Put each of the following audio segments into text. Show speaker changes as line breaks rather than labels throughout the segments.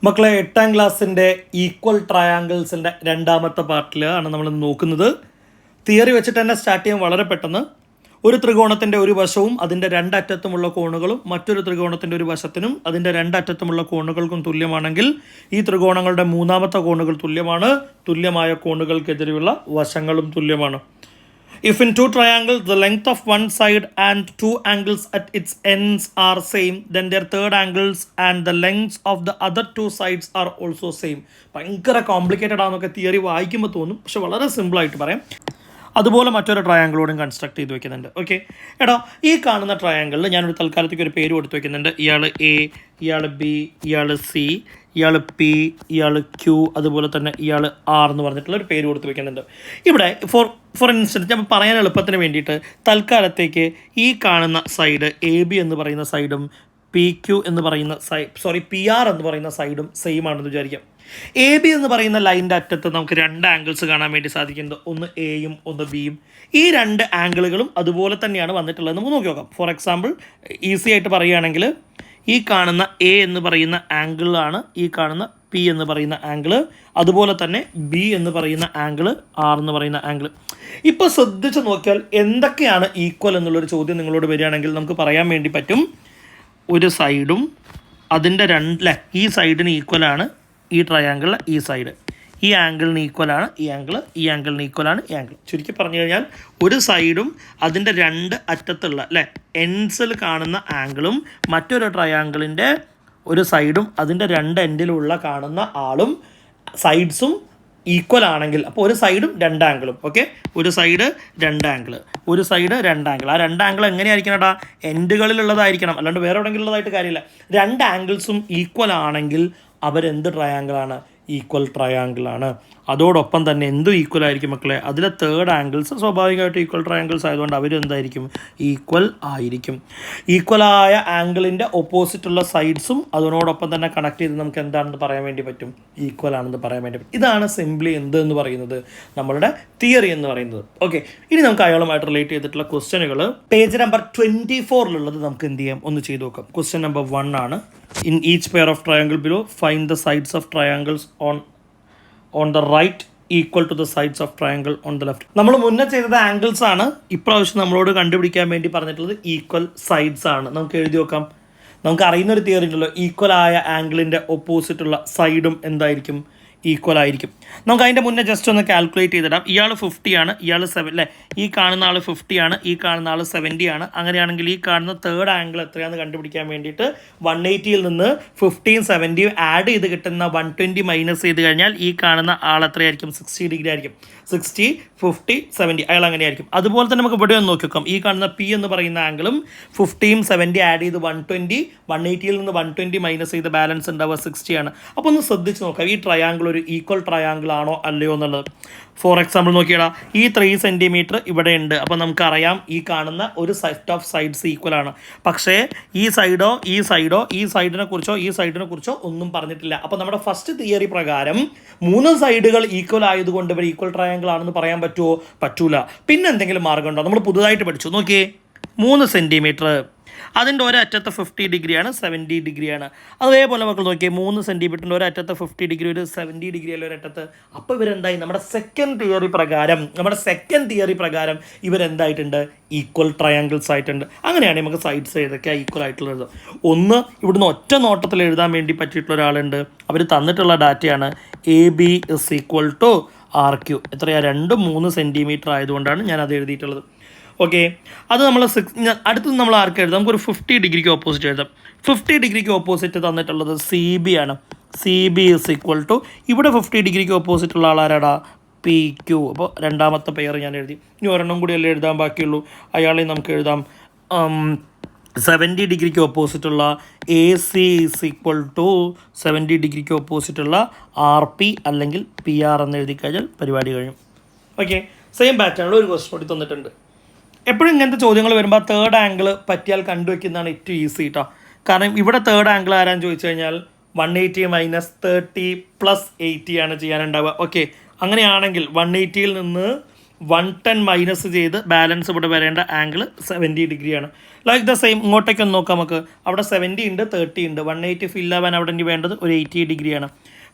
മക്കളെ 8ാം ക്ലാസ്സിൻ്റെ ഈക്വൽ ട്രയാങ്കിൾസിൻ്റെ രണ്ടാമത്തെ പാർട്ടിലാണ് നമ്മൾ നോക്കുന്നത്. തിയറി വെച്ചിട്ട് തന്നെ സ്റ്റാർട്ട് ചെയ്യാൻ വളരെ പെട്ടെന്ന്. ഒരു ത്രികോണത്തിൻ്റെ ഒരു വശവും അതിൻ്റെ രണ്ടറ്റത്തുമുള്ള കോണുകളും മറ്റൊരു ത്രികോണത്തിൻ്റെ ഒരു വശത്തിനും അതിൻ്റെ രണ്ടറ്റത്തുമുള്ള കോണുകൾക്കും തുല്യമാണെങ്കിൽ ഈ ത്രികോണങ്ങളുടെ മൂന്നാമത്തെ കോണുകൾ തുല്യമാണ്. തുല്യമായ കോണുകൾക്കെതിരെയുള്ള വശങ്ങളും തുല്യമാണ്. If in two triangles the length of one side and two angles at its ends are same, then their third angles and the lengths of the other two sides are also same. ഭയങ്കര complicated ആണെന്നൊക്കെ theory വായിക്കുമ്പോൾ തോന്നും, പക്ഷെ വളരെ സിമ്പിളായിട്ട് പറയാം. അതുപോലെ മറ്റൊരു ട്രയാങ്കിളോടും കൺസ്ട്രക്ട് ചെയ്ത് വെക്കുന്നുണ്ട്. ഓക്കെ, എടാ ഈ കാണുന്ന ട്രയാങ്കിളിൽ ഞാനൊരു തൽക്കാലത്തേക്ക് ഒരു പേര് കൊടുത്ത് വെക്കുന്നുണ്ട്. ഇയാൾ എ, ഇയാൾ ബി, ഇയാൾ സി, ഇയാൾ പി, ഇയാൾ ക്യൂ, അതുപോലെ തന്നെ ഇയാൾ ആർ എന്ന് പറഞ്ഞിട്ടുള്ള ഒരു പേര് കൊടുത്ത് വെക്കുന്നുണ്ട്. ഇവിടെ ഫോർ ഇൻസ്റ്റൻസ് ഞാൻ പറയാൻ എളുപ്പത്തിന് വേണ്ടിയിട്ട് തൽക്കാലത്തേക്ക് ഈ കാണുന്ന സൈഡ് എ ബി എന്ന് പറയുന്ന സൈഡും പി ക്യൂ എന്ന് പറയുന്ന പി ആർ എന്ന് പറയുന്ന സൈഡും സെയിം ആണെന്ന് വിചാരിക്കാം. എ ബി എന്ന് പറയുന്ന ലൈനിൻ്റെ അറ്റത്ത് നമുക്ക് രണ്ട് ആംഗിൾസ് കാണാൻ വേണ്ടി സാധിക്കുന്നത്, ഒന്ന് എയും ഒന്ന് ബിയും. ഈ രണ്ട് ആംഗിളുകളും അതുപോലെ തന്നെയാണ് വന്നിട്ടുള്ളത്. നമുക്ക് നോക്കി നോക്കാം. ഫോർ എക്സാമ്പിൾ ഈസി ആയിട്ട് പറയുകയാണെങ്കിൽ ഈ കാണുന്ന എ എന്ന് പറയുന്ന ആംഗിളാണ് ഈ കാണുന്ന പി എന്ന് പറയുന്ന ആംഗിള്, അതുപോലെ തന്നെ ബി എന്ന് പറയുന്ന ആംഗിള്, ആർ എന്ന് പറയുന്ന ആംഗിള്. ഇപ്പോൾ ശ്രദ്ധിച്ച് നോക്കിയാൽ എന്തൊക്കെയാണ് ഈക്വൽ എന്നുള്ളൊരു ചോദ്യം നിങ്ങളോട് വരികയാണെങ്കിൽ നമുക്ക് പറയാൻ വേണ്ടി പറ്റും. ഒരു സൈഡും അതിൻ്റെ ഈ സൈഡിന് ഈക്വലാണ് ഈ ട്രയാങ്കിളിലെ ഈ സൈഡ്, ഈ ആംഗിളിന് ഈക്വലാണ് ഈ ആംഗിൾ, ഈ ആംഗിളിന് ഈക്വലാണ് ഈ ആംഗിൾ. ചുരുക്കി പറഞ്ഞു കഴിഞ്ഞാൽ ഒരു സൈഡും അതിൻ്റെ രണ്ട് അറ്റത്തുള്ള എൻഡ്സിൽ കാണുന്ന ആംഗിളും മറ്റൊരു ട്രയാങ്കിളിൻ്റെ ഒരു സൈഡും അതിൻ്റെ രണ്ട് എൻഡിലുള്ള കാണുന്ന ആളും സൈഡ്സും ഈക്വൽ ആണെങ്കിൽ അപ്പോൾ ഒരു സൈഡും രണ്ട് ആംഗിളും. ഓക്കെ, ഒരു സൈഡ് രണ്ട് ആംഗിൾ, ഒരു സൈഡ് രണ്ട് ആംഗിൾ. ആ രണ്ട് ആംഗിൾ എങ്ങനെയായിരിക്കണം ഏട്ടാ? എൻഡുകളിലുള്ളതായിരിക്കണം, അല്ലാണ്ട് വേറെ എവിടെയെങ്കിലും ഉള്ളതായിട്ട് കാര്യമില്ല. രണ്ട് ആംഗിൾസും ഈക്വൽ ആണെങ്കിൽ അവരെന്ത് ട്രയാങ്കിളാണ്? ഈക്വൽ ട്രയാങ്കിളാണ്. അതോടൊപ്പം തന്നെ എന്തും ഈക്വൽ ആയിരിക്കും മക്കളെ. അതിലെ തേർഡ് ആംഗിൾസ് സ്വാഭാവികമായിട്ട് ഈക്വൽ ട്രയാങ്കിൾസ് ആയതുകൊണ്ട് അവരെന്തായിരിക്കും? ഈക്വൽ ആയിരിക്കും. ഈക്വലായ ആംഗിളിൻ്റെ ഓപ്പോസിറ്റുള്ള സൈഡ്സും അതിനോടൊപ്പം തന്നെ കണക്ട് ചെയ്ത് നമുക്ക് എന്താണെന്ന് പറയാൻ വേണ്ടി പറ്റും? ഈക്വൽ ആണെന്ന് പറയാൻ വേണ്ടി പറ്റും. ഇതാണ് സിംപ്ലി എന്തെന്ന് പറയുന്നത്, നമ്മളുടെ തിയറി എന്ന് പറയുന്നത്. ഓക്കെ, ഇനി നമുക്ക് അയാളുമായിട്ട് റിലേറ്റ് ചെയ്തിട്ടുള്ള ക്വസ്റ്റ്യനുകൾ പേജ് നമ്പർ 24 നമുക്ക് എന്ത് ചെയ്യാം, ഒന്ന് ചെയ്ത് നോക്കാം. ക്വസ്റ്റ്യൻ നമ്പർ 1 ആണ്. In each pair of triangle below, find the sides of triangles on the right equal to the sides of triangle on the left. നമ്മൾ മുന്നേ ചെയ്തത് ആംഗിൾസ് ആണ്. ഇപ്രാവശ്യം നമ്മളോട് കണ്ടുപിടിക്കാൻ വേണ്ടി പറഞ്ഞിട്ടുള്ളത് ഈക്വൽ സൈഡ്സ് ആണ്. നമുക്ക് എഴുതി നോക്കാം. നമുക്ക് അറിയുന്നൊരു തിയറി ഉണ്ടല്ലോ, ഈക്വൽ ആയ ആംഗിളിൻ്റെ ഓപ്പോസിറ്റുള്ള സൈഡും എന്തായിരിക്കും? ഈക്വൽ ആയിരിക്കും. നമുക്ക് അതിൻ്റെ മുന്നേ ജസ്റ്റ് ഒന്ന് കാൽക്കുലേറ്റ് ചെയ്തിടാം. ഇയാൾ 50 ആണ്, ഇയാൾ 7 ഈ കാണുന്ന ആൾ 50 ആണ്, ഈ കാണുന്ന ആൾ 70 ആണ്. അങ്ങനെയാണെങ്കിൽ ഈ കാണുന്ന തേർഡ് ആംഗിൾ എത്രയാണെന്ന് കണ്ടുപിടിക്കാൻ വേണ്ടിയിട്ട് 180ൽ നിന്ന് 50യും 70യും ആഡ് ചെയ്ത് കിട്ടുന്ന 120 മൈനസ് ചെയ്ത് കഴിഞ്ഞാൽ ഈ കാണുന്ന ആൾ എത്രയായിരിക്കും? 60 ഡിഗ്രി ആയിരിക്കും. 60, 50, 70 അയാൾ അങ്ങനെയായിരിക്കും. അതുപോലെ തന്നെ നമുക്ക് ഇവിടെ ഒന്ന് നോക്കി നോക്കാം. ഈ കാണുന്ന പി എന്ന് പറയുന്ന ആംഗിളും 50യും 70 ആഡ് ചെയ്ത് 120, 180യിൽ നിന്ന് 120 മൈനസ് ചെയ്ത് ബാലൻസ് ഉണ്ടാവുക 60 ആണ്. അപ്പോൾ ഒന്ന് ശ്രദ്ധിച്ച് നോക്കാം, ഈ ട്രയാങ്കിൾ ഒരു ഈക്വൽ ട്രയാങ്കിൾ ആണോ അല്ലയോ എന്നുള്ളത്. ഫോർ എക്സാമ്പിൾ നോക്കിയാടാ, ഈ 3 സെൻറ്റിമീറ്റർ ഇവിടെ ഉണ്ട്. അപ്പോൾ നമുക്കറിയാം ഈ കാണുന്ന ഒരു സെറ്റ് ഓഫ് സൈഡ്സ് ഈക്വൽ ആണ്. പക്ഷേ ഈ സൈഡിനെ കുറിച്ചോ ഒന്നും പറഞ്ഞിട്ടില്ല. അപ്പോൾ നമ്മുടെ ഫസ്റ്റ് തിയറി പ്രകാരം 3 സൈഡുകൾ ഈക്വൽ ആയതുകൊണ്ട് ഇവർ ഈക്വൽ ട്രയാങ്കിൾ ആണെന്ന് പറയാൻ പറ്റുമോ? പറ്റൂല. പിന്നെ എന്തെങ്കിലും മാർഗമുണ്ടോ? നമ്മൾ പുതുതായിട്ട് പഠിച്ചു. നോക്കിയേ, 3 സെൻറ്റിമീറ്റർ, അതിൻ്റെ ഒരറ്റത്ത് 50 ഡിഗ്രിയാണ്, 70 ഡിഗ്രിയാണ്. അതേപോലെ നമുക്ക് നോക്കിയാൽ 3 സെൻറ്റിമീറ്ററിൻ്റെ ഒരറ്റത്ത് 50 ഡിഗ്രി, ഒരു 70 ഡിഗ്രി അല്ല ഒരറ്റത്ത്. അപ്പോൾ ഇവരെന്തായി? നമ്മുടെ സെക്കൻഡ് തിയറി പ്രകാരം ഇവരെന്തായിട്ടുണ്ട്? ഈക്വൽ ട്രയാങ്കിൾസ് ആയിട്ടുണ്ട്. അങ്ങനെയാണെങ്കിൽ നമുക്ക് സൈഡ്സ് ഏതൊക്കെയാണ് ഈക്വൽ ആയിട്ടുള്ളത്? ഒന്ന്, ഇവിടുന്ന് ഒറ്റ നോട്ടത്തിൽ എഴുതാൻ വേണ്ടി പറ്റിയിട്ടുള്ള ഒരാളുണ്ട്. അവർ തന്നിട്ടുള്ള ഡാറ്റയാണ് AB = RQ. എത്രയാണ്? 2-3 സെൻറ്റിമീറ്റർ ആയതുകൊണ്ടാണ് ഞാൻ അത് എഴുതിയിട്ടുള്ളത്. ഓക്കെ, അത് നമ്മൾ അടുത്തത് നമ്മൾ ആർക്ക് എഴുതാം? നമുക്കൊരു 50 ഡിഗ്രിക്ക് ഓപ്പോസിറ്റ് എഴുതാം. 50 ഡിഗ്രിക്ക് ഓപ്പോസിറ്റ് തന്നിട്ടുള്ളത് CB ആണ്. CB = ഇവിടെ 50 ഡിഗ്രിക്ക് ഓപ്പോസിറ്റ് ഉള്ള ആളാരാടാ? PQ. അപ്പോൾ രണ്ടാമത്തെ പെയർ ഞാൻ എഴുതി. ഇനി ഒരെണ്ണം കൂടി അല്ലേ എഴുതാൻ ബാക്കിയുള്ളൂ. അയാളെ നമുക്ക് എഴുതാം 70 ഡിഗ്രിക്ക് ഓപ്പോസിറ്റുള്ള AC = 70 ഡിഗ്രിക്ക് ഓപ്പോസിറ്റുള്ള RP അല്ലെങ്കിൽ PR എന്ന് എഴുതി കഴിഞ്ഞാൽ പരിപാടി കഴിഞ്ഞു. ഓക്കെ, സെയിം പാറ്റേണിൽ ഒരു ക്വസ്റ്റ്യൻ കൂടി തന്നിട്ടുണ്ട്. എപ്പോഴും ഇങ്ങനത്തെ ചോദ്യങ്ങൾ വരുമ്പോൾ തേർഡ് ആംഗിൾ പറ്റിയാൽ കണ്ടുവയ്ക്കുന്നതാണ് ഏറ്റവും ഈസി കേട്ടോ. കാരണം ഇവിടെ തേർഡ് ആംഗിൾ ആരാന്ന് ചോദിച്ചു കഴിഞ്ഞാൽ 180 മൈനസ് 30 + 80 ആണ് ചെയ്യാനുണ്ടാവുക. ഓക്കെ, അങ്ങനെയാണെങ്കിൽ 180യിൽ നിന്ന് 110 മൈനസ് ചെയ്ത് ബാലൻസ് ഇവിടെ വരേണ്ട ആംഗിൾ 70 ഡിഗ്രിയാണ്. ലൈക്ക് ദ സെയിം ഇങ്ങോട്ടേക്കൊന്ന് നോക്കാം നമുക്ക്. അവിടെ 70 ഉണ്ട്, 30 ഉണ്ട്. 180 ഫില്ലാവാൻ അവിടെ ഇനി വേണ്ടത് ഒരു 80 ഡിഗ്രിയാണ്.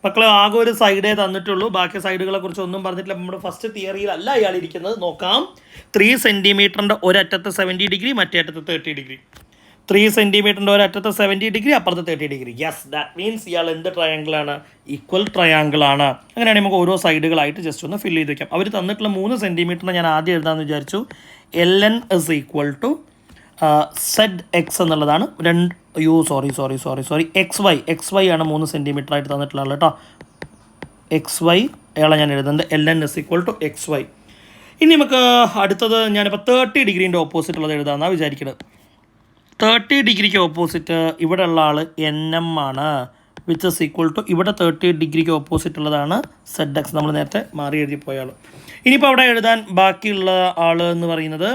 മക്കൾ ആകെ ഒരു സൈഡേ തന്നിട്ടുള്ളൂ, ബാക്കി സൈഡുകളെ കുറിച്ച് ഒന്നും പറഞ്ഞിട്ടില്ല. നമ്മുടെ ഫസ്റ്റ് തിയറിയിലല്ല ഇയാൾ ഇരിക്കുന്നത്. നോക്കാം. 3 സെൻറ്റിമീറ്ററിൻ്റെ ഒരറ്റത്ത് 70 ഡിഗ്രി, മറ്റേ അറ്റത്ത് 30 ഡിഗ്രി. 3 സെൻറ്റിമീറ്ററിൻ്റെ ഒരറ്റത്ത് 70 ഡിഗ്രി, അപ്പുറത്ത് 30 ഡിഗ്രി. യെസ്, ദാറ്റ് മീൻസ് ഇയാൾ എന്ത് ട്രയാങ്കിളാണ്? ഈക്വൽ ട്രയാങ്കിളാണ്. അങ്ങനെയാണെങ്കിൽ നമുക്ക് ഓരോ സൈഡുകളായിട്ട് ജസ്റ്റ് ഒന്ന് ഫില്ല് ചെയ്ത് വയ്ക്കാം. അവർ തന്നിട്ടുള്ള 3 സെൻറ്റിമീറ്ററിന് ഞാൻ ആദ്യം എഴുതാമെന്ന് വിചാരിച്ചു. LN is equal to ZX എന്നുള്ളതാണ്. XY ആണ് 3 സെൻറ്റിമീറ്റർ ആയിട്ട് തന്നിട്ടുള്ളത് കേട്ടോ. XY അയാളെ ഞാൻ എഴുതുന്നത്. LN is equal to XY. ഇനി നമുക്ക് അടുത്തത് ഞാനിപ്പോൾ 30 ഡിഗ്രീൻ്റെ ഓപ്പോസിറ്റ് ഉള്ളത് എഴുതാമെന്നാണ് വിചാരിക്കുന്നത്. 30 ഡിഗ്രിക്ക് ഓപ്പോസിറ്റ് ഇവിടെ ഉള്ള ആൾ NM ആണ്, വിച്ച് ഇസ് ഈക്വൽ ടു ഇവിടെ 30 ഡിഗ്രിക്ക് ഓപ്പോസിറ്റ് ഉള്ളതാണ് ZX. നമ്മൾ നേരത്തെ മാറി എഴുതി പോയ ആൾ. ഇനിയിപ്പോൾ അവിടെ എഴുതാൻ ബാക്കിയുള്ള ആൾ എന്ന് പറയുന്നത്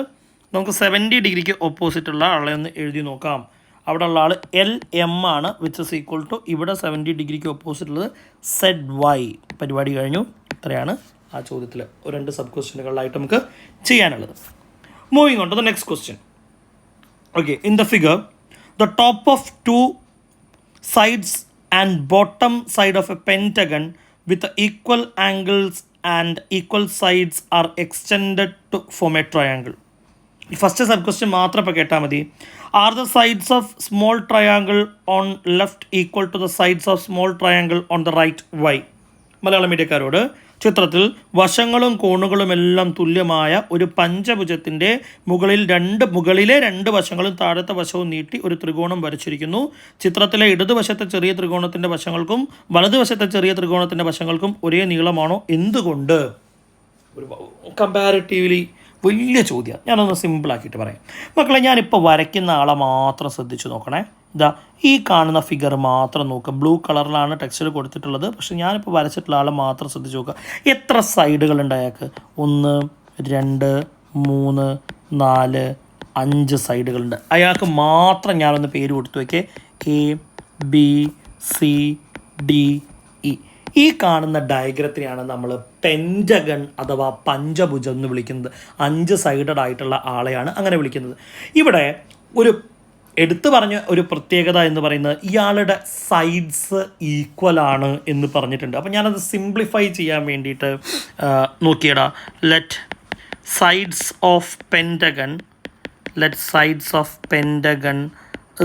നമുക്ക് 70 ഡിഗ്രിക്ക് ഓപ്പോസിറ്റ് ഉള്ള ആളെ ഒന്ന് എഴുതി നോക്കാം. അവിടെ ഉള്ള ആൾ LM ആണ്, വിച്ച് ഇസ് ഈക്വൽ ടു ഇവിടെ 70 ഡിഗ്രിക്ക് ഓപ്പോസിറ്റ് ഉള്ളത് ZY. പരിപാടി കഴിഞ്ഞു. ഇത്രയാണ് ആ ചോദ്യത്തിൽ 2 സബ് ക്വസ്റ്റ്യനുകളിലായിട്ട് നമുക്ക് ചെയ്യാനുള്ളത്. Moving on to the next question. Okay, in the figure, the top of 2 sides and bottom side of a pentagon with equal angles and equal sides are extended to form a triangle. First sub question മാത്രം ഇപ്പോൾ കേട്ടാൽ മതി. Are the sides of small triangle on left equal to the sides of small triangle on the right? Why? Malayalam മീഡിയക്കാരോട് ചിത്രത്തിൽ വശങ്ങളും കോണുകളും എല്ലാം തുല്യമായ ഒരു പഞ്ചഭുജത്തിൻ്റെ മുകളിലെ 2 വശങ്ങളും താഴത്തെ വശവും നീട്ടി ഒരു ത്രികോണം വരച്ചിരിക്കുന്നു. ചിത്രത്തിലെ ഇടതുവശത്തെ ചെറിയ ത്രികോണത്തിൻ്റെ വശങ്ങൾക്കും വലതുവശത്തെ ചെറിയ ത്രികോണത്തിൻ്റെ വശങ്ങൾക്കും ഒരേ നീളമാണോ? എന്തുകൊണ്ട്? ഒരു കമ്പാരിറ്റീവ്ലി വലിയ ചോദ്യമാണ്. ഞാനൊന്ന് സിമ്പിളാക്കിയിട്ട് പറയാം. മക്കളെ, ഞാനിപ്പോൾ വരയ്ക്കുന്ന ആളെ മാത്രം ശ്രദ്ധിച്ച് നോക്കണേ. ഇതാ ഈ കാണുന്ന ഫിഗർ മാത്രം നോക്കുക. ബ്ലൂ കളറിലാണ് ടെക്സ്ചർ കൊടുത്തിട്ടുള്ളത്. പക്ഷേ ഞാനിപ്പോൾ വരച്ചിട്ടുള്ള ആളെ മാത്രം ശ്രദ്ധിച്ച് നോക്കുക. എത്ര സൈഡുകളുണ്ട് അയാൾക്ക്? 1, 2, 3, 4, 5 സൈഡുകളുണ്ട്. അയാൾക്ക് മാത്രം ഞാനൊന്ന് പേര് കൊടുത്തു വയ്ക്കേ. ABCDE. ഈ കാണുന്ന ഡയഗ്രത്തിനെയാണ് നമ്മൾ പെൻറ്റഗൺ അഥവാ പഞ്ചഭുജം എന്ന് വിളിക്കുന്നത്. 5 സൈഡഡ് ആയിട്ടുള്ള ആളെയാണ് അങ്ങനെ വിളിക്കുന്നത്. ഇവിടെ ഒരു എടുത്തു പറഞ്ഞ ഒരു പ്രത്യേകത എന്ന് പറയുന്നത് ഇയാളുടെ സൈഡ്സ് ഈക്വലാണ് എന്ന് പറഞ്ഞിട്ടുണ്ട്. അപ്പോൾ ഞാനത് സിംപ്ലിഫൈ ചെയ്യാൻ വേണ്ടിയിട്ട് നോക്കിയടാ. Let sides of pentagon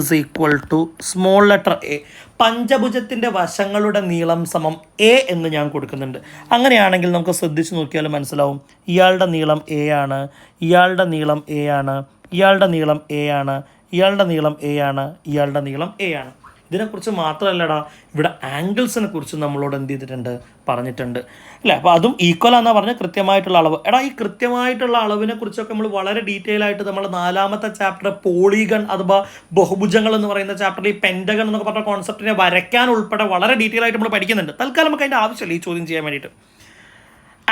is equal to small letter A. പഞ്ചഭുജത്തിൻ്റെ വശങ്ങളുടെ നീളം സമം A എന്ന് ഞാൻ കൊടുക്കുന്നുണ്ട്. അങ്ങനെയാണെങ്കിൽ നമുക്ക് ശ്രദ്ധിച്ച് നോക്കിയാൽ മനസ്സിലാവും. ഇയാളുടെ നീളം A ആണ്, ഇയാളുടെ നീളം A ആണ്, ഇയാളുടെ നീളം A ആണ്, ഇയാളുടെ നീളം A ആണ്, ഇയാളുടെ നീളം A ആണ്. ഇതിനെക്കുറിച്ച് മാത്രമല്ലടാ, ഇവിടെ ആംഗിൾസിനെ കുറിച്ച് നമ്മളോട് എന്ത് ചെയ്തിട്ടുണ്ട്? പറഞ്ഞിട്ടുണ്ട് അല്ലേ? അപ്പോൾ അതും ഈക്വലാണെന്നാണ് പറഞ്ഞാൽ കൃത്യമായിട്ടുള്ള അളവ്. എടാ, ഈ കൃത്യമായിട്ടുള്ള അളവിനെ കുറിച്ചൊക്കെ നമ്മൾ വളരെ ഡീറ്റെയിൽ ആയിട്ട് നമ്മൾ 4ാമത്തെ ചാപ്റ്റർ പോളിഗൺ അഥവാ ബഹുഭുജങ്ങൾ എന്ന് പറയുന്ന ചാപ്റ്ററിൽ ഈ പെൻറ്റഗൺ എന്നൊക്കെ പറഞ്ഞ കോൺസെപ്റ്റിനെ വരയ്ക്കാൻ ഉൾപ്പെടെ വളരെ ഡീറ്റെയിൽ ആയിട്ട് നമ്മൾ പഠിക്കുന്നുണ്ട്. തൽക്കാലം നമുക്ക് അതിൻ്റെ ആവശ്യമില്ല ഈ ചോദ്യം ചെയ്യാൻ വേണ്ടിയിട്ട്.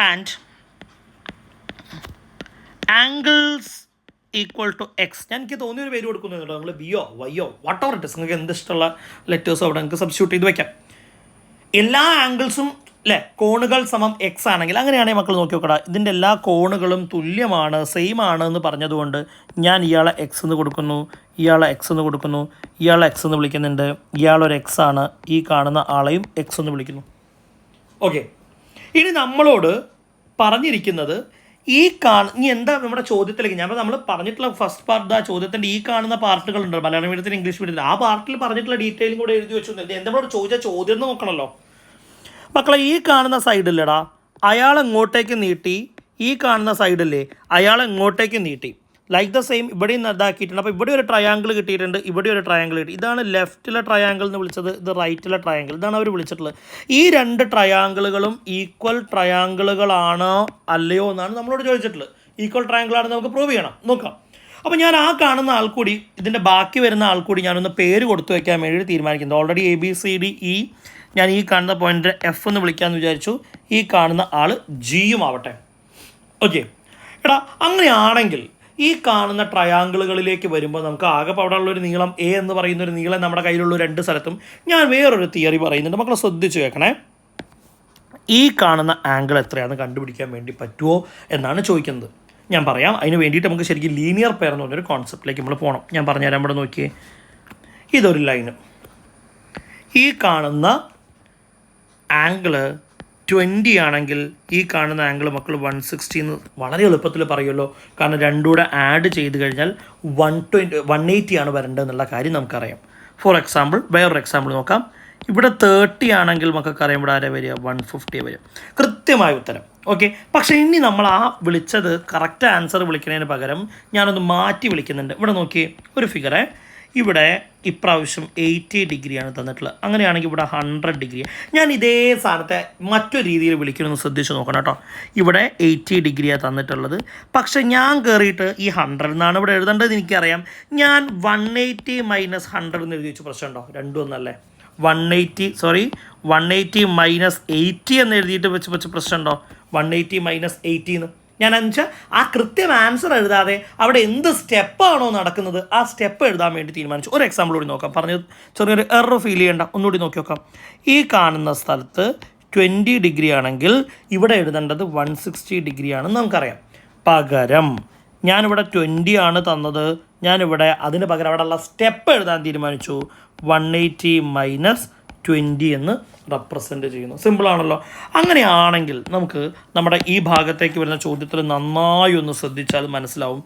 And angles equal to X. ഞാൻ എനിക്ക് തോന്നിയൊരു പേര് കൊടുക്കുന്നുണ്ടോ? നിങ്ങൾ ബിയോ വൈയോ വാട്ട് എവർ ഇറ്റ് ഇസ്, നിങ്ങൾക്ക് എന്ത് ഇഷ്ടമുള്ള ലെറ്റേഴ്സോ അവിടെ നിങ്ങൾക്ക് സബ്സ്റ്റിറ്റ്യൂട്ട് ചെയ്ത് വയ്ക്കാം. എല്ലാ ആംഗിൾസും അല്ലേ കോണുകൾ സമം എക്സ് ആണെങ്കിൽ, അങ്ങനെയാണെങ്കിൽ മക്കൾ നോക്കി നോക്കടാ, ഇതിൻ്റെ എല്ലാ കോണുകളും തുല്യമാണ്, സെയിം ആണ് എന്ന് പറഞ്ഞതുകൊണ്ട് ഞാൻ ഇയാളെ എക്സ് എന്ന് കൊടുക്കുന്നു, ഇയാളെ എക്സ് എന്ന് കൊടുക്കുന്നു, ഇയാളെ എക്സ് എന്ന് വിളിക്കുന്നുണ്ട്. ഇയാളൊരു എക്സ് ആണ്, ഈ കാണുന്ന ആളെയും എക്സ് എന്ന് വിളിക്കുന്നു. ഓക്കെ, ഇനി നമ്മളോട് പറഞ്ഞിരിക്കുന്നത് ഇനി എന്താ നമ്മുടെ ചോദ്യത്തിലേക്ക് ഞാൻ നമ്മൾ പറഞ്ഞിട്ടുള്ള ഫസ്റ്റ് പാർട്ട്, ആ ചോദ്യത്തിൻ്റെ ഈ കാണുന്ന പാർട്ടുകളുണ്ട് മലയാളം മീഡിയത്തിൽ ഇംഗ്ലീഷ് മീഡിയത്തിൽ. ആ പാർട്ടിൽ പറഞ്ഞിട്ടുള്ള ഡീറ്റെയിലും കൂടെ എഴുതി വെച്ചു. നമ്മളോട് ചോദിച്ച ചോദ്യം എന്ന് നോക്കണമല്ലോ മക്കളെ. ഈ കാണുന്ന സൈഡില്ലടാ, അയാൾ എങ്ങോട്ടേക്ക് നീട്ടി, ഈ കാണുന്ന സൈഡില്ലേ അയാൾ എങ്ങോട്ടേക്ക് നീട്ടി. ലൈക്ക് ദ സെയിം ഇവിടെയും ഇതാക്കിയിട്ടുണ്ട്. അപ്പോൾ ഇവിടെ ഒരു ട്രയാങ്കിൾ കിട്ടിയിട്ടുണ്ട്, ഇവിടെ ഒരു ട്രയാങ്കിൾ കിട്ടി. ഇതാണ് ലെഫ്റ്റിലെ ട്രയാങ്കിൾ എന്ന് വിളിച്ചത്, ഇത് റൈറ്റിലെ ട്രയാങ്കിൾ, ഇതാണ് അവർ വിളിച്ചിട്ടുള്ളത്. ഈ 2 ട്രയാങ്കിളുകളും ഈക്വൽ ട്രയാങ്കിളുകളാണോ അല്ലയോ എന്നാണ് നമ്മളോട് ചോദിച്ചിട്ടുള്ളത്. ഈക്വൽ ട്രയാങ്കിൾ ആണെന്ന് നമുക്ക് പ്രൂവ് ചെയ്യണം. നോക്കാം. അപ്പോൾ ഞാൻ ആ കാണുന്ന ആൾക്കൂടി, ഇതിൻ്റെ ബാക്കി വരുന്ന ആൾക്കൂടി ഞാനൊന്ന് പേര് കൊടുത്തു വയ്ക്കാൻ വേണ്ടി തീരുമാനിക്കുന്നത്. ഓൾറെഡി ABCDE ഞാൻ ഈ കാണുന്ന പോയിന്റ് F എന്ന് വിളിക്കാമെന്ന് വിചാരിച്ചു. ഈ കാണുന്ന ആൾ Gയും ആവട്ടെ. ഓക്കെ എടാ, അങ്ങനെയാണെങ്കിൽ ഈ കാണുന്ന ട്രയാങ്കിളുകളിലേക്ക് വരുമ്പോൾ നമുക്ക് ആകെ അവിടെ ഉള്ളൊരു നീളം A എന്ന് പറയുന്ന ഒരു നീളം നമ്മുടെ കയ്യിലുള്ള 2 സ്ഥലത്തും ഞാൻ വേറൊരു തിയറി പറയുന്നുണ്ട്. മക്കളെ ശ്രദ്ധിച്ച് കേൾക്കണേ. ഈ കാണുന്ന ആംഗിൾ എത്രയാണെന്ന് കണ്ടുപിടിക്കാൻ വേണ്ടി പറ്റുമോ എന്നാണ് ചോദിക്കുന്നത്. ഞാൻ പറയാം. അതിന് വേണ്ടിയിട്ട് നമുക്ക് ശരിക്കും ലീനിയർ പെയർ എന്ന് പറഞ്ഞൊരു കോൺസെപ്റ്റിലേക്ക് നമ്മൾ പോകണം. ഞാൻ പറഞ്ഞുതരാം. ഇവിടെ നോക്കിയേ, ഇതൊരു ലൈന്. ഈ കാണുന്ന ആംഗിള് 20 ആണെങ്കിൽ ഈ കാണുന്ന ആംഗിൾ മക്കൾ 160 എന്ന് വളരെ എളുപ്പത്തിൽ പറയുമല്ലോ. കാരണം രണ്ടും കൂടെ ആഡ് ചെയ്ത് കഴിഞ്ഞാൽ 180 ആണ് വരേണ്ടതെന്നുള്ള കാര്യം നമുക്കറിയാം. ഫോർ എക്സാമ്പിൾ വേറൊരു എക്സാമ്പിൾ നോക്കാം. ഇവിടെ 30 ആണെങ്കിൽ നമുക്കറിയാം ഇവിടെ ആരെ വരിക, 150 വരിക. കൃത്യമായ ഉത്തരം. ഓക്കെ. പക്ഷേ ഇനി നമ്മൾ ആ വിളിച്ചത് കറക്റ്റ് ആൻസർ വിളിക്കുന്നതിന് പകരം ഞാനൊന്ന് മാറ്റി വിളിക്കുന്നുണ്ട്. ഇവിടെ നോക്കിയേ, ഒരു ഫിഗറെ ഇവിടെ ഇപ്രാവശ്യം 80 ഡിഗ്രിയാണ് തന്നിട്ടുള്ളത്. അങ്ങനെയാണെങ്കിൽ ഇവിടെ 100 ഡിഗ്രി. ഞാൻ ഇതേ സാധനത്തെ മറ്റൊരു രീതിയിൽ വിളിക്കണമെന്ന് ശ്രദ്ധിച്ച് നോക്കണം കേട്ടോ. ഇവിടെ 80 ഡിഗ്രിയാണ് തന്നിട്ടുള്ളത്. പക്ഷെ ഞാൻ കയറിയിട്ട് ഈ 100 എന്നാണ് ഇവിടെ എഴുതേണ്ടത് എനിക്കറിയാം. ഞാൻ 180 മൈനസ് 100 എന്ന് എഴുതി വെച്ച് പ്രശ്നമുണ്ടോ? രണ്ടും ഒന്നല്ലേ. 180 മൈനസ് 80 എന്ന് എഴുതിയിട്ട് വെച്ച് പ്രശ്നമുണ്ടോ? 180 മൈനസ് 80 എന്ന് ഞാൻ വെച്ചാൽ ആ കൃത്യം ആൻസർ എഴുതാതെ അവിടെ എന്ത് സ്റ്റെപ്പാണോ നടക്കുന്നത് ആ സ്റ്റെപ്പ് എഴുതാൻ വേണ്ടി തീരുമാനിച്ചു. ഒരു എക്സാമ്പിൾ കൂടി നോക്കാം. പറഞ്ഞത് ചെറിയൊരു എറർ ഫീൽ ചെയ്യേണ്ട, ഒന്നുകൂടി നോക്കി നോക്കാം. ഈ കാണുന്ന സ്ഥലത്ത് 20 ഡിഗ്രി ആണെങ്കിൽ ഇവിടെ എഴുതേണ്ടത് 160 ഡിഗ്രി ആണെന്ന് നമുക്കറിയാം. പകരം ഞാനിവിടെ 20 ആണ് തന്നത്. ഞാനിവിടെ അതിന് പകരം അവിടെയുള്ള സ്റ്റെപ്പ് എഴുതാൻ തീരുമാനിച്ചു. 180 മൈനസ് 20 എന്ന് റെപ്രസെൻറ്റ് ചെയ്യുന്നു. സിമ്പിളാണല്ലോ. അങ്ങനെയാണെങ്കിൽ നമുക്ക് നമ്മുടെ ഈ ഭാഗത്തേക്ക് വരുന്ന ചോദ്യത്തിൽ നന്നായി ഒന്ന് ശ്രദ്ധിച്ചാൽ മനസ്സിലാവും.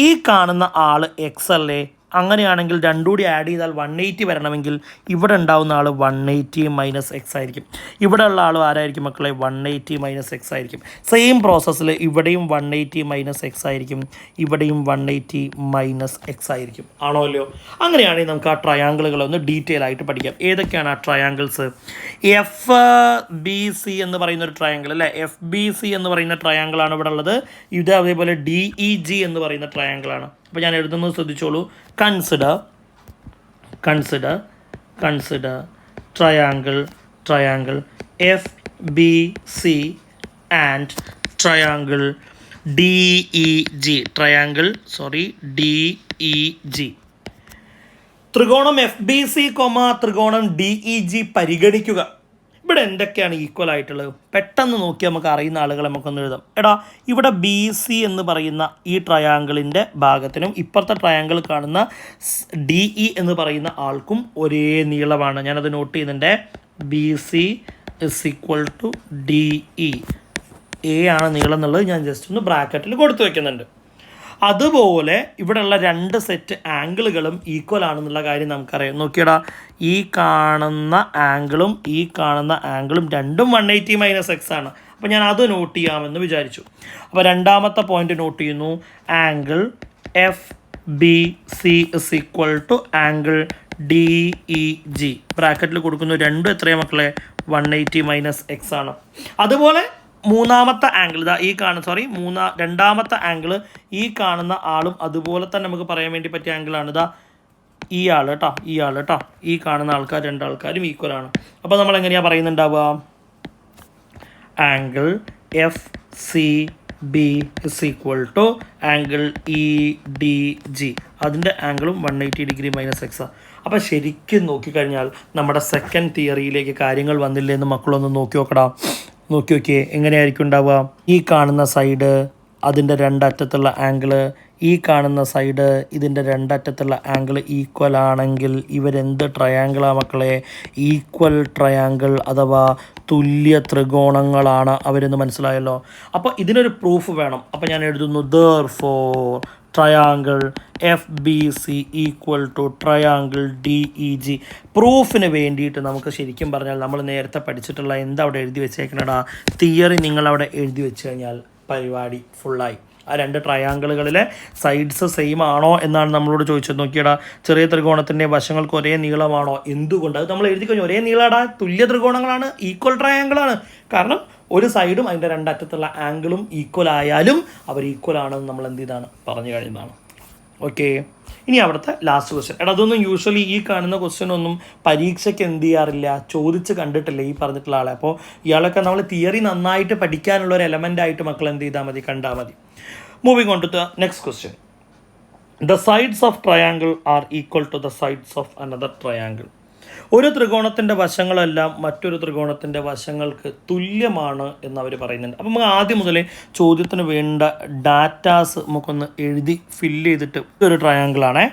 ഈ കാണുന്ന ആൾ എക്സ് അല്ലേ? അങ്ങനെയാണെങ്കിൽ രണ്ടും കൂടി ആഡ് ചെയ്താൽ 180 വരണമെങ്കിൽ ഇവിടെ ഉണ്ടാവുന്ന ആൾ 180 മൈനസ് എക്സ് ആയിരിക്കും. ഇവിടെ ഉള്ള ആൾ ആരായിരിക്കും മക്കളെ? 180 മൈനസ് എക്സ് ആയിരിക്കും. സെയിം പ്രോസസ്സിൽ ഇവിടെയും 180 മൈനസ് എക്സ് ആയിരിക്കും, ഇവിടെയും 180 മൈനസ് എക്സ് ആയിരിക്കും. ആണോ അല്ലയോ? അങ്ങനെയാണെങ്കിൽ നമുക്ക് ആ ട്രയാങ്കിളുകളൊന്ന് ഡീറ്റെയിൽ ആയിട്ട് പഠിക്കാം. ഏതൊക്കെയാണ് ആ ട്രയാങ്കിൾസ്? FBC എന്ന് പറയുന്ന ഒരു ട്രയാങ്കിൾ അല്ലേ? FBC എന്ന് പറയുന്ന ട്രയാങ്കിളാണ് ഇവിടെ ഉള്ളത്. ഇത് അതേപോലെ DEG എന്ന് പറയുന്ന ട്രയാങ്കിളാണ്. അപ്പോൾ ഞാൻ എഴുതുന്നത് ശ്രദ്ധിച്ചോളൂ. Consider triangle FBC and triangle DEG. DEG. ത്രികോണം FBC, ത്രികോണം DEG പരിഗണിക്കുക. ഇവിടെ എന്തൊക്കെയാണ് ഈക്വൽ ആയിട്ടുള്ളത്? പെട്ടെന്ന് നോക്കി നമുക്ക് അറിയുന്ന ആളുകളെ നമുക്കൊന്ന് എഴുതാം. എടാ, ഇവിടെ BC എന്ന് പറയുന്ന ഈ ട്രയാങ്കിളിൻ്റെ ഭാഗത്തിനും ഇപ്പുറത്തെ ട്രയാങ്കിൾ കാണുന്ന DE എന്ന് പറയുന്ന ആൾക്കും ഒരേ നീളമാണ്. ഞാനത് നോട്ട് ചെയ്യുന്നുണ്ട്. BC is equal to DE. A ആണ് നീളം എന്നുള്ളത് ഞാൻ ജസ്റ്റ് ഒന്ന് ബ്രാക്കറ്റിൽ കൊടുത്തു വയ്ക്കുന്നുണ്ട്. അതുപോലെ ഇവിടെയുള്ള രണ്ട് സെറ്റ് ആംഗിളുകളും ഈക്വൽ ആണെന്നുള്ള കാര്യം നമുക്കറിയാം. നോക്കിയടാ, ഈ കാണുന്ന ആംഗിളും ഈ കാണുന്ന ആംഗിളും രണ്ടും 180 മൈനസ് എക്സ് ആണ്. അപ്പോൾ ഞാൻ അത് നോട്ട് ചെയ്യാമെന്ന് വിചാരിച്ചു. അപ്പോൾ രണ്ടാമത്തെ പോയിന്റ് നോട്ട് ചെയ്യുന്നു. Angle FBC is equal to angle DEG. ബ്രാക്കറ്റിൽ കൊടുക്കുന്നു. രണ്ടും എത്രയാണ് മക്കളെ? 180 മൈനസ് എക്സ് ആണ്. അതുപോലെ മൂന്നാമത്തെ ആംഗിൾ രണ്ടാമത്തെ ആംഗിൾ ഈ കാണുന്ന ആളും അതുപോലെ തന്നെ നമുക്ക് പറയാൻ വേണ്ടി പറ്റിയ ആംഗിളാണ്. ഈ ആൾ കേട്ടോ. ഈ കാണുന്ന ആൾക്കാർ രണ്ടാൾക്കാരും ഈക്വൽ ആണ്. അപ്പോൾ നമ്മൾ എങ്ങനെയാണ് പറയുന്നുണ്ടാവുക? Angle FCB is equal to angle EDG. അതിൻ്റെ ആംഗിളും 180 ഡിഗ്രി മൈനസ് എക്സാണ്. അപ്പോൾ ശരിക്കും നോക്കിക്കഴിഞ്ഞാൽ നമ്മുടെ സെക്കൻഡ് തിയറിയിലേക്ക് കാര്യങ്ങൾ വന്നില്ലേ എന്ന് മക്കളൊന്ന് നോക്കി നോക്കിയേ എങ്ങനെയായിരിക്കും ഉണ്ടാവുക? ഈ കാണുന്ന സൈഡ് അതിൻ്റെ രണ്ടറ്റത്തുള്ള ആംഗിള്, ഈ കാണുന്ന സൈഡ് ഇതിൻ്റെ രണ്ടറ്റത്തുള്ള ആംഗിൾ ഈക്വൽ ആണെങ്കിൽ ഇവരെന്ത് ട്രയാങ്കിളാണ് മക്കളെ? ഈക്വൽ ട്രയാങ്കിൾ അഥവാ തുല്യ ത്രികോണങ്ങളാണ് അവരെന്ന് മനസ്സിലായല്ലോ. അപ്പോൾ ഇതിനൊരു പ്രൂഫ് വേണം. അപ്പോൾ ഞാൻ എഴുതുന്നു therefore triangle FBC equal to triangle DEG. പ്രൂഫിന് വേണ്ടിയിട്ട് നമുക്ക് ശരിക്കും പറഞ്ഞാൽ നമ്മൾ നേരത്തെ പഠിച്ചിട്ടുള്ള എന്താ അവിടെ എഴുതി വെച്ചേക്കണടാ? തിയറി നിങ്ങളവിടെ എഴുതി വെച്ച് കഴിഞ്ഞാൽ പരിപാടി ഫുള്ളായി. ആ രണ്ട് ട്രയാങ്കിളുകളിലെ സൈഡ്സ് സെയിം ആണോ എന്നാണ് നമ്മളോട് ചോദിച്ചത്. നോക്കിയടാ, ചെറിയ ത്രികോണത്തിൻ്റെ വശങ്ങൾക്ക് ഒരേ നീളമാണോ? എന്തുകൊണ്ട്? അത് നമ്മൾ എഴുതി കഴിഞ്ഞു. ഒരേ നീളാടാ, തുല്യ ത്രികോണങ്ങളാണ്, ഈക്വൽ ട്രയാങ്കിളാണ്. കാരണം ഒരു സൈഡും അതിൻ്റെ രണ്ടറ്റത്തുള്ള ആംഗിളും ഈക്വൽ ആയാലും അവർ ഈക്വൽ ആണെന്ന് നമ്മൾ എന്ത് ചെയ്താണ് പറഞ്ഞു കഴിഞ്ഞതാണ്. ഓക്കെ. ഇനി അവിടുത്തെ ലാസ്റ്റ് ക്വസ്റ്റ്യൻ. അതൊന്നും യൂഷ്വലി ഈ കാണുന്ന ക്വസ്റ്റ്യൻ ഒന്നും പരീക്ഷയ്ക്ക് എന്ത് ചെയ്യാറില്ല, ചോദിച്ച് കണ്ടിട്ടില്ല ഈ പറഞ്ഞിട്ടുള്ള ആളെ. അപ്പോൾ ഇയാളൊക്കെ നമ്മൾ തിയറി നന്നായിട്ട് പഠിക്കാനുള്ള ഒരു എലമെൻ്റ് ആയിട്ട് മക്കൾ എന്ത് ചെയ്താൽ മതി, കണ്ടാൽ മതി. Moving on to the next question. The sides of triangle are equal to the sides of another triangle. ഒരു ത്രികോണത്തിൻ്റെ വശങ്ങളെല്ലാം മറ്റൊരു ത്രികോണത്തിൻ്റെ വശങ്ങൾക്ക് തുല്യമാണ് എന്ന് അവർ പറയുന്നുണ്ട്. അപ്പം നമുക്ക് ആദ്യം മുതലേ ചോദ്യത്തിന് വേണ്ട ഡാറ്റാസ് നമുക്കൊന്ന് എഴുതി ഫില്ല് ചെയ്തിട്ട് ഒരു ട്രയാങ്കിളാണേ.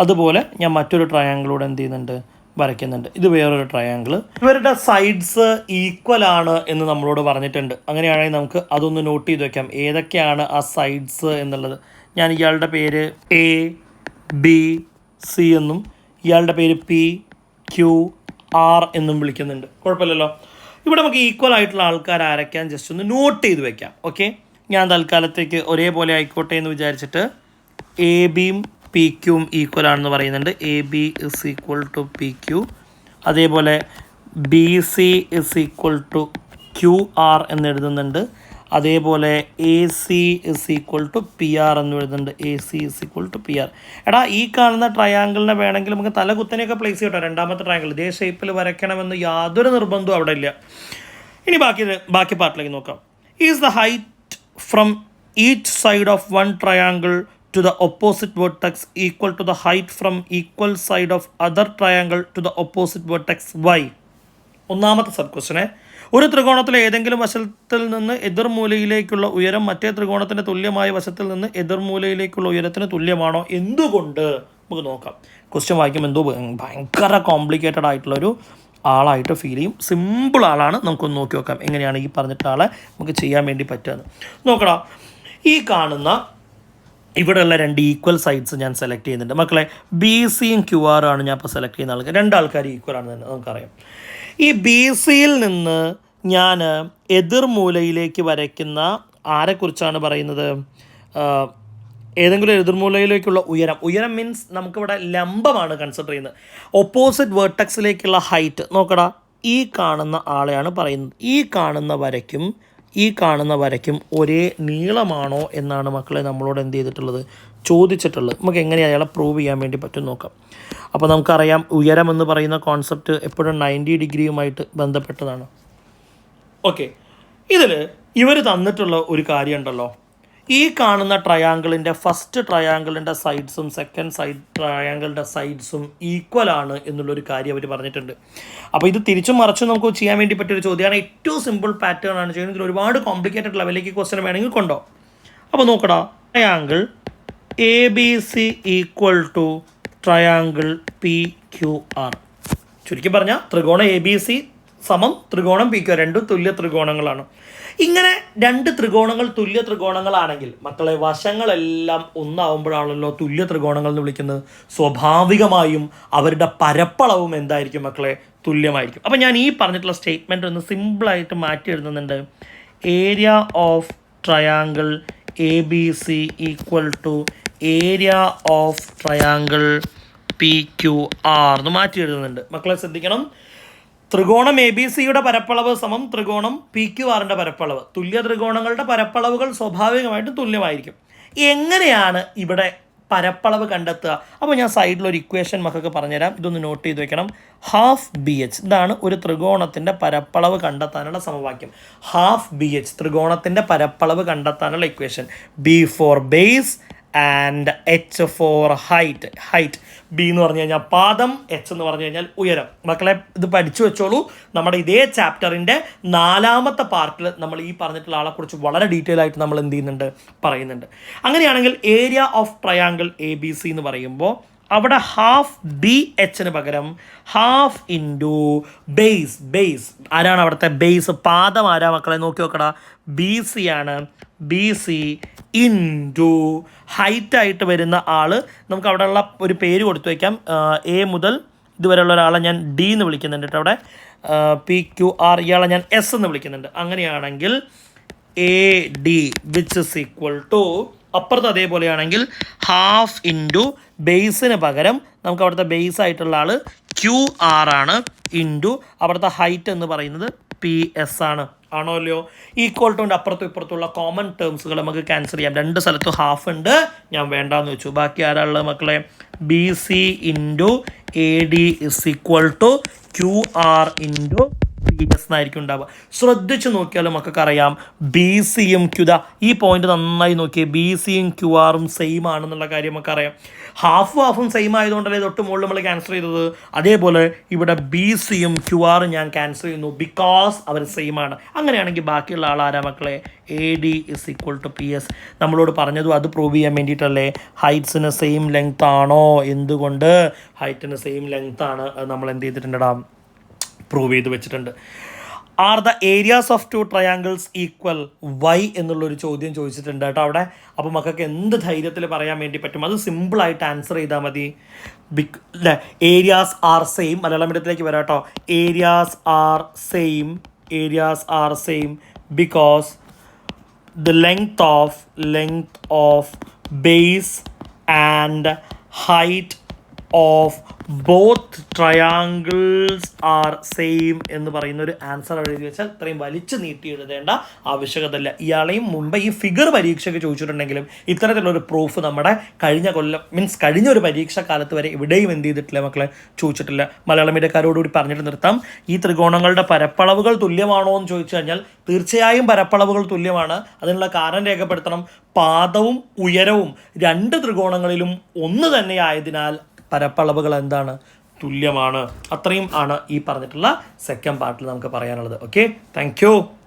അതുപോലെ ഞാൻ മറ്റൊരു ട്രയാങ്കിളൂടെ എന്ത് ചെയ്യുന്നുണ്ട്, വരയ്ക്കുന്നുണ്ട്. ഇത് വേറൊരു ട്രയാങ്കിൾ. ഇവരുടെ സൈഡ്സ് ഈക്വൽ ആണ് എന്ന് നമ്മളോട് പറഞ്ഞിട്ടുണ്ട്. അങ്ങനെയാണെങ്കിൽ നമുക്ക് അതൊന്ന് നോട്ട് ചെയ്ത് വെക്കാം, ഏതൊക്കെയാണ് ആ സൈഡ്സ് എന്നുള്ളത്. ഞാൻ ഇയാളുടെ പേര് എ ബി സി എന്നും ഇയാളുടെ പേര് പി ക്യു ആർ എന്നും വിളിക്കുന്നുണ്ട്. കുഴപ്പമില്ലല്ലോ. ഇവിടെ നമുക്ക് ഈക്വൽ ആയിട്ടുള്ള ആൾക്കാർ ആരൊക്കെയാൻ ജസ്റ്റ് ഒന്ന് നോട്ട് ചെയ്ത് വെക്കാം. ഓക്കെ, ഞാൻ തൽക്കാലത്തേക്ക് ഒരേപോലെ ആയിക്കോട്ടെ എന്ന് വിചാരിച്ചിട്ട് എ ബിയും പി ക്യൂവും ഈക്വൽ ആണെന്ന് പറയുന്നുണ്ട്. A B is equal to P Q. അതേപോലെ B C is equal to Q R എന്ന് എഴുതുന്നുണ്ട്. അതേപോലെ A C is equal to P R എന്ന് എഴുതുന്നുണ്ട്. A C is equal to P R. എടാ, ഈ കാണുന്ന ട്രയാങ്കിളിനെ വേണമെങ്കിൽ നമുക്ക് തലകുത്തനെയൊക്കെ പ്ലേസ് ചെയ്യട്ടോ. രണ്ടാമത്തെ ട്രയാങ്കിൾ ഇതേ ഷേപ്പിൽ വരയ്ക്കണമെന്ന് യാതൊരു നിർബന്ധവും അവിടെ ഇല്ല. ഇനി ബാക്കി പാർട്ടിലേക്ക് നോക്കാം. Is the height from each side of one triangle to the opposite vertex equal to the height from equal side of other triangle to the opposite vertex y. ഒന്നാമത്തെ സബ് ക്വസ്റ്റനെ, ഒരു ത്രികോണത്തിലെ ഏതെങ്കിലും വശത്തിൽ നിന്ന് എതിർമൂലയിലേക്കുള്ള ഉയരം മറ്റേ ത്രികോണത്തിൻ്റെ തുല്യമായ വശത്തിൽ നിന്ന് എതിർമൂലയിലേക്കുള്ള ഉയരത്തിന് തുല്യമാണോ? എന്തുകൊണ്ട്? നമുക്ക് നോക്കാം. ക്വസ്റ്റ്യൻ വായിക്കുമ്പോൾ എന്തോ ഭയങ്കര കോംപ്ലിക്കേറ്റഡ് ആയിട്ടുള്ളൊരു ആളായിട്ട് ഫീൽ ചെയ്യും. സിമ്പിൾ ആളാണ്. നമുക്കൊന്ന് നോക്കി നോക്കാം എങ്ങനെയാണ് ഈ പറഞ്ഞിട്ട് ആളെ നമുക്ക് ചെയ്യാൻ വേണ്ടി പറ്റുകയെന്ന്. നോക്കടാ, ഈ കാണുന്ന ഇവിടെയുള്ള രണ്ട് ഈക്വൽ സൈഡ്സ് ഞാൻ സെലക്ട് ചെയ്യുന്നുണ്ട് മക്കളെ. ബി സിയും ക്യു ആർ ആണ് ഞാൻ ഇപ്പോൾ സെലക്ട് ചെയ്യുന്ന ആൾക്ക്. രണ്ടാൾക്കാർ ഈക്വൽ ആണെന്ന് തന്നെ നമുക്കറിയാം. ഈ ബി സിയിൽ നിന്ന് ഞാൻ എതിർമൂലയിലേക്ക് വരയ്ക്കുന്ന ആരെക്കുറിച്ചാണ് പറയുന്നത്? ഏതെങ്കിലും എതിർമൂലയിലേക്കുള്ള ഉയരം മീൻസ് നമുക്കിവിടെ ലംബമാണ് കൺസിഡർ ചെയ്യുന്നത്. ഓപ്പോസിറ്റ് വേർട്ടക്സിലേക്കുള്ള ഹൈറ്റ് നോക്കടാ, ഈ കാണുന്ന ആളെയാണ് പറയുന്നത്. ഈ കാണുന്ന വരയ്ക്കും ഒരേ നീളമാണോ എന്നാണ് മക്കളെ നമ്മളോട് എന്ത് ചെയ്തിട്ടുള്ളത്, ചോദിച്ചിട്ടുള്ളത്. നമുക്ക് എങ്ങനെ അയാളെ പ്രൂവ് ചെയ്യാൻ വേണ്ടി പറ്റും നോക്കാം. അപ്പോൾ നമുക്കറിയാം ഉയരം എന്ന് പറയുന്ന കോൺസെപ്റ്റ് എപ്പോഴും 90 ഡിഗ്രിയുമായിട്ട് ബന്ധപ്പെട്ടതാണ്. ഓക്കെ, ഇതിൽ ഇവർ തന്നിട്ടുള്ള ഒരു കാര്യം ഉണ്ടല്ലോ, ഈ കാണുന്ന ട്രയാങ്കിളിൻ്റെ ഫസ്റ്റ് ട്രയാങ്കിളിൻ്റെ സൈഡ്സും സെക്കൻഡ് ട്രയാങ്കിളിൻ്റെ സൈഡ്സും ഈക്വൽ ആണ് എന്നുള്ളൊരു കാര്യം അവർ പറഞ്ഞിട്ടുണ്ട്. അപ്പോൾ ഇത് തിരിച്ചും മറിച്ചും നമുക്ക് ചെയ്യാൻ വേണ്ടി പറ്റിയൊരു ചോദ്യമാണ്. ഏറ്റവും സിമ്പിൾ പാറ്റേൺ ആണ് ചെയ്യുന്നത്. ഒരുപാട് കോംപ്ലിക്കേറ്റഡ് ലെവലിലേക്ക് ക്വസ്റ്റ്യൻ വേണമെങ്കിൽ കൊണ്ടോ. അപ്പോൾ നോക്കടാ, triangle A B C equal to triangle P Q R. ചുരുക്കി പറഞ്ഞാൽ ത്രികോണം എ ബി സി സമം ത്രികോണം പി ക്യു, രണ്ടും തുല്യ ത്രികോണങ്ങളാണ്. ഇങ്ങനെ രണ്ട് ത്രികോണങ്ങൾ തുല്യ ത്രികോണങ്ങളാണെങ്കിൽ മക്കളെ വശങ്ങളെല്ലാം ഒന്നാവുമ്പോഴാണല്ലോ തുല്യ ത്രികോണങ്ങൾ എന്ന് വിളിക്കുന്നത്. സ്വാഭാവികമായും അവരുടെ പരപ്പളവും എന്തായിരിക്കും മക്കളെ? തുല്യമായിരിക്കും. അപ്പം ഞാൻ ഈ പറഞ്ഞിട്ടുള്ള സ്റ്റേറ്റ്മെൻറ്റ് ഒന്ന് സിമ്പിളായിട്ട് മാറ്റി എഴുതുന്നുണ്ട്. Area of triangle A B C equal to area of triangle P Q R എന്ന് മാറ്റി എഴുതുന്നുണ്ട്. മക്കളെ ശ്രദ്ധിക്കണം, ത്രികോണം എ ബി സിയുടെ പരപ്പളവ് സമം ത്രികോണം പി ക്യു ആറിൻ്റെ പരപ്പളവ്. തുല്യ ത്രികോണങ്ങളുടെ പരപ്പളവുകൾ സ്വാഭാവികമായിട്ടും തുല്യമായിരിക്കും. എങ്ങനെയാണ് ഇവിടെ പരപ്പളവ് കണ്ടെത്തുക? അപ്പോൾ ഞാൻ സൈഡിലൊരു ഇക്വേഷൻ മക്കൾക്ക് പറഞ്ഞുതരാം, ഇതൊന്ന് നോട്ട് ചെയ്ത് വെക്കണം. ഹാഫ് ബി എച്ച്, ഇതാണ് ഒരു ത്രികോണത്തിൻ്റെ പരപ്പളവ് കണ്ടെത്താനുള്ള സമവാക്യം. ഹാഫ് ബി എച്ച് ത്രികോണത്തിൻ്റെ പരപ്പളവ് കണ്ടെത്താനുള്ള equation. B for base and H for height. B എന്ന് പറഞ്ഞു കഴിഞ്ഞാൽ പാദം, എച്ച് എന്ന് പറഞ്ഞു കഴിഞ്ഞാൽ ഉയരം. മക്കളെ ഇത് പഠിച്ചു വെച്ചോളൂ. നമ്മുടെ ഇതേ ചാപ്റ്ററിൻ്റെ 4ാമത്തെ പാർട്ടിൽ നമ്മൾ ഈ പറഞ്ഞിട്ടുള്ള ആളെക്കുറിച്ച് വളരെ ഡീറ്റെയിൽ ആയിട്ട് നമ്മൾ എന്ത് ചെയ്യുന്നുണ്ട്, പറയുന്നുണ്ട്. അങ്ങനെയാണെങ്കിൽ area of triangle A B C എന്ന് പറയുമ്പോൾ അവിടെ ഹാഫ് ബി എച്ചിന് പകരം ഹാഫ് ഇൻറ്റു ബേസ്. ആരാണ് അവിടുത്തെ ബേസ്? പാദം ആരാ മക്കളെ? നോക്കി നോക്കടാ, ബി സി ആണ്. ബി സി ഇൻറ്റു ഹൈറ്റായിട്ട് വരുന്ന ആൾ, നമുക്ക് അവിടെ ഉള്ള ഒരു പേര് കൊടുത്തു വയ്ക്കാം. എ മുതൽ ഇതുവരെയുള്ള ഒരാളെ ഞാൻ ഡി എന്ന് വിളിക്കുന്നുണ്ട് കേട്ടോ. അവിടെ പി ക്യു ആർ, ഇയാളെ ഞാൻ എസ് എന്ന് വിളിക്കുന്നുണ്ട്. അങ്ങനെയാണെങ്കിൽ A D which is equal to, അപ്പുറത്ത് അതേപോലെയാണെങ്കിൽ ഹാഫ് ഇൻറ്റു ബേസിന് പകരം നമുക്ക് അവിടുത്തെ ബേസ് ആയിട്ടുള്ള ആൾ ക്യു ആർ ആണ്, ഇൻറ്റു അവിടുത്തെ ഹൈറ്റ് എന്ന് പറയുന്നത് പി എസ് ആണ്. ആണോ അല്ലയോ? ഈക്വൽ ടുൻ്റെ അപ്പുറത്തും ഇപ്പുറത്തുള്ള കോമൺ ടേംസുകൾ നമുക്ക് ക്യാൻസൽ ചെയ്യാം. രണ്ട് സ്ഥലത്തും ഹാഫ് ഉണ്ട്, ഞാൻ വേണ്ടാന്ന് വെച്ചു. ബാക്കി ആരാളുള്ളത് മക്കളെ? B C into A D is equal to Q R into PS എന്നായിരിക്കും ഉണ്ടാവുക. ശ്രദ്ധിച്ച് നോക്കിയാലും മക്കൾക്ക് അറിയാം ബി സിയും ക്യുദ ഈ പോയിന്റ് നന്നായി നോക്കിയേ, ബി സിയും ക്യു ആറും സെയിം ആണെന്നുള്ള കാര്യം നമുക്ക് അറിയാം. ഹാഫും സെയിം ആയതുകൊണ്ടല്ലേ തൊട്ട് മുകളിൽ നമ്മൾ ക്യാൻസൽ ചെയ്തത്. അതേപോലെ ഇവിടെ ബി സിയും ക്യു ആറും ഞാൻ ക്യാൻസൽ ചെയ്യുന്നു, ബിക്കോസ് അവർ സെയിം ആണ്. അങ്ങനെയാണെങ്കിൽ ബാക്കിയുള്ള ആൾ ആരാ മക്കളെ? AD = PS. നമ്മളോട് പറഞ്ഞതും അത് പ്രൂവ് ചെയ്യാൻ വേണ്ടിയിട്ടല്ലേ. ഹൈറ്റ്സിന് സെയിം ലെങ്ത് ആണോ? എന്തുകൊണ്ട് ഹൈറ്റിന് സെയിം ലെങ്ത് ആണ്? നമ്മൾ എന്ത് ചെയ്തിട്ടുണ്ടാ? പ്രൂവ് ചെയ്ത് വെച്ചിട്ടുണ്ട്. Are the areas of 2 triangles equal? Why എന്നുള്ളൊരു ചോദ്യം ചോദിച്ചിട്ടുണ്ട് കേട്ടോ അവിടെ. അപ്പോൾ മക്കൾക്ക് എന്ത് ധൈര്യത്തിൽ പറയാൻ വേണ്ടി പറ്റും? അത് സിമ്പിളായിട്ട് ആൻസർ ചെയ്താൽ മതി. Areas are same. മലയാളം മീഡിയത്തിലേക്ക് വരാം കേട്ടോ. Areas are same because the length of base and height of both triangles are same എന്ന് പറയുന്ന ഒരു ആൻസർ എഴുതി വെച്ചാൽ ഇത്രയും വലിച്ചു നീട്ടി എഴുതേണ്ട ആവശ്യകതയില്ല. ഇയാളെയും മുമ്പ് ഈ ഫിഗർ പരീക്ഷയ്ക്ക് ചോദിച്ചിട്ടുണ്ടെങ്കിലും ഇത്തരത്തിലുള്ളൊരു പ്രൂഫ് നമ്മുടെ കഴിഞ്ഞ കൊല്ലം കഴിഞ്ഞ ഒരു പരീക്ഷാ കാലത്ത് വരെ എവിടെയും എന്ത് ചെയ്തിട്ടില്ല മക്കളെ? ചോദിച്ചിട്ടില്ല. മലയാളം മീഡിയക്കാരോടുകൂടി പറഞ്ഞിട്ട് നിർത്താം. ഈ ത്രികോണങ്ങളുടെ പരപ്പളവുകൾ തുല്യമാണോ എന്ന് ചോദിച്ചു കഴിഞ്ഞാൽ തീർച്ചയായും പരപ്പളവുകൾ തുല്യമാണ്. അതിനുള്ള കാരണം രേഖപ്പെടുത്തണം. പാദവും ഉയരവും 2 ത്രികോണങ്ങളിലും ഒന്ന് തന്നെ ആയതിനാൽ പരപ്പളവുകൾ എന്താണ്? തുല്യമാണ്. അത്രയും ആണ് ഈ പറഞ്ഞിട്ടുള്ള സെക്കൻഡ് പാർട്ടിൽ നമുക്ക് പറയാനുള്ളത്. Okay, thank you.